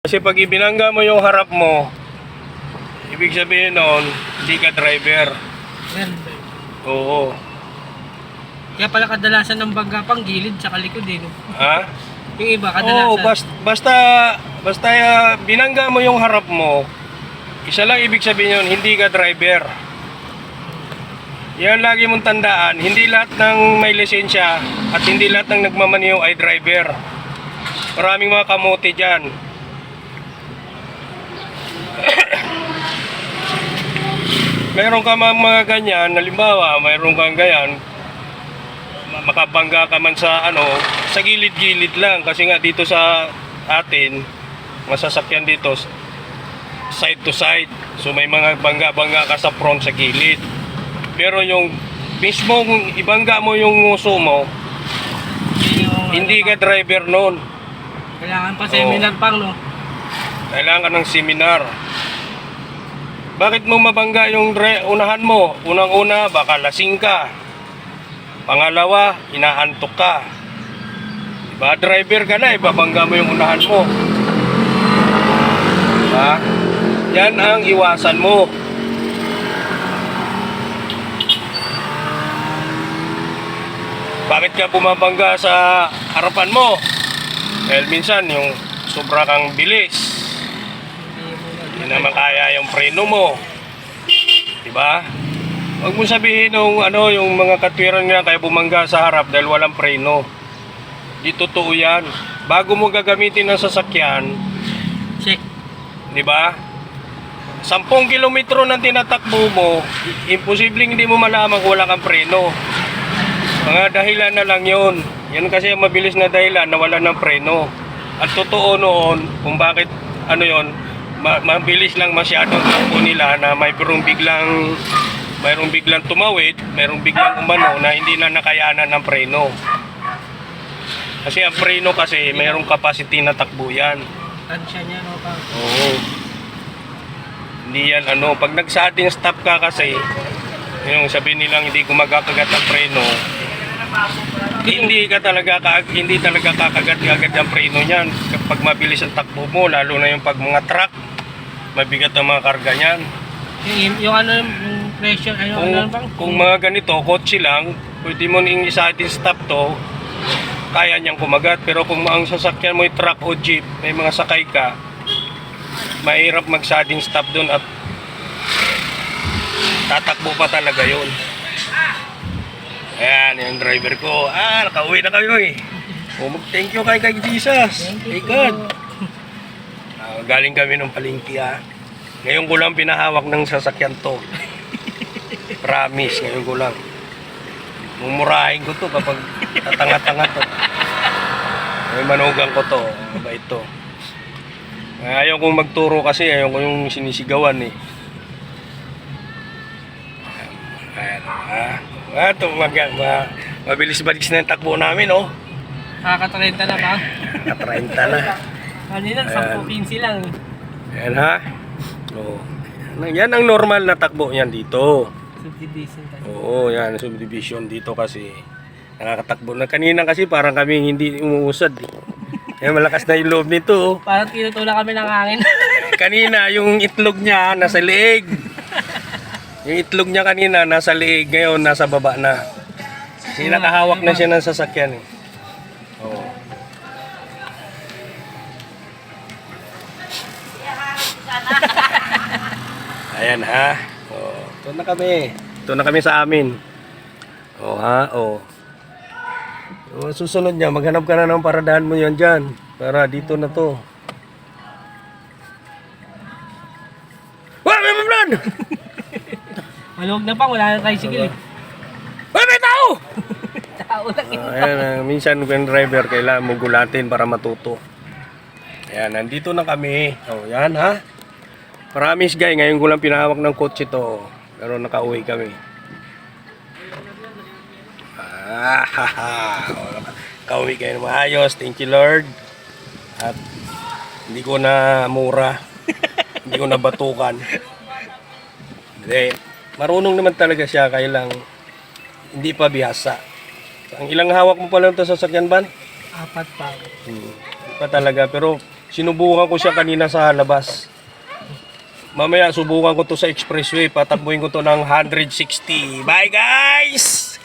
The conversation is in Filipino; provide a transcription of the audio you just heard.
Kasi pag ibinangga mo yung harap mo, ibig sabihin noon, hindi ka driver. Yan. Oo. Kaya pala kadalasan ng bangga pang gilid sa likod eh. No? Ha? Yung iba kadalasan. Oo, basta binangga mo yung harap mo, isa lang ibig sabihin yun, hindi ka driver. Yan lagi mong tandaan, hindi lahat ng may lisensya at hindi lahat ng nagmamaniho ay driver. Maraming mga kamote dyan. Meron ka mga ganyan, halimbawa, mayroon kang ganyan, makabangga ka man sa sa gilid-gilid lang kasi nga dito sa atin, masasakyan dito side to side. So may mga bangga-bangga ka sa front sa gilid. Pero yung mismong ibangga mo yung nguso mo, hindi ka driver noon. Kailangan pa seminar pang no. Kailangan ng seminar. Bakit mo mabangga yung unahan mo? Unang-una, baka lasing ka. Pangalawa, inaantok ka. Diba? Driver ka na, ibabangga mo yung unahan mo. Diba? Yan ang iwasan mo. Bakit ka bumabangga sa harapan mo? Dahil minsan yung sobra kang bilis. Hindi naman kaya yung preno mo. Diba? Huwag mo sabihin yung mga katwiran nga kaya bumangga sa harap dahil walang preno. Di totoo yan. Bago mo gagamitin ng sasakyan, Check. diba? 10 kilometro ng tinatakbo mo, imposibleng hindi mo malaman kung wala kang preno. Mga dahilan na lang yun. Yan kasi ang mabilis na dahilan na wala ng preno. At totoo noon kung bakit mabilis lang masyadong takbo nila na mayroong biglang tumawid, mayroong biglang umano na hindi na nakayanan ng preno. Kasi ang preno kasi mayroong capacity na takbo yan. Tansya niya no pa. Oo. Hindi yan pag nag-sudden stop ka kasi, yung sabihin nilang hindi gumagagat ang preno, hindi talaga kakagat-kagat ang preno niyan kapag mabilis ang takbo mo, lalo na yung pag mga truck, mabigat ang mga karga niyan. Yung pressure, Kung mga ganito, kotse lang, pwede mo nang i-sudden stop to, kaya niyang kumagat. Pero kung ang sasakyan mo yung truck o jeep, may mga sakay ka, mahirap mag-sudden stop doon at tatakbo pa talaga yun. Ayan, yung driver ko. Nakauwi na kami. Thank you kay Jesus. Thank God. Galing kami ng palengke. Ngayon ko lang pinahawak ng sasakyan to. Promise, ngayon ko lang. Mumurahin ko to kapag tatanga-tanga to. May manugang ko to. Mabait to. Ayaw kong magturo kasi ayaw ko yung sinisigawan eh. Ayan, mabilis-balis na yung takbo namin, oh. Nakaka-30 na pa. Nakaka-30 na. Kanina, 10-15 lang. Ayan ha. Oh. Yan ang normal na takbo yan dito. Subdivision tayo. Oo, yan, subdivision dito kasi nakakatakbo na. Kanina kasi parang kami hindi umuusad eh. Kaya malakas na yung loob nito, oh. Parang tinutulak kami ng hangin. Kanina, yung itlog niya nasa leeg. Yung itlog niya kanina nasa leeg, ngayon nasa baba na. Kasi nakahawak na siya ng sasakyan eh. Oo. Ayan ha. Oh, ito na kami. Ito na kami sa amin. Oh ha, oh. So, susunod niya, maghanap ka na ng paradahan mo yan dyan. Para dito na to. Wah, may plan! Maluwag na pa, wala na tricycle eh. Wah, may tao! Tao lang eh. Ayan, minsan yung driver kailangan mo gulatin para matuto. Ayan, nandito na kami. Oh, yan ha. Promise guys, ngayon ko lang pinahawak ng kotse to. Pero nakauwi kami. Kauwi kayo na maayos. Thank you Lord. At hindi ko na mura. Hindi ko na batukan. Hindi. Marunong naman talaga siya, kaya lang hindi pa bihasa. Ang ilang hawak mo pa lang ito sa sasakyan ban? 4 pa. Hindi pa talaga, pero Sinubukan ko siya kanina sa labas. Mamaya subukan ko to sa expressway. Patakbuhin ko to ng 160. Bye guys!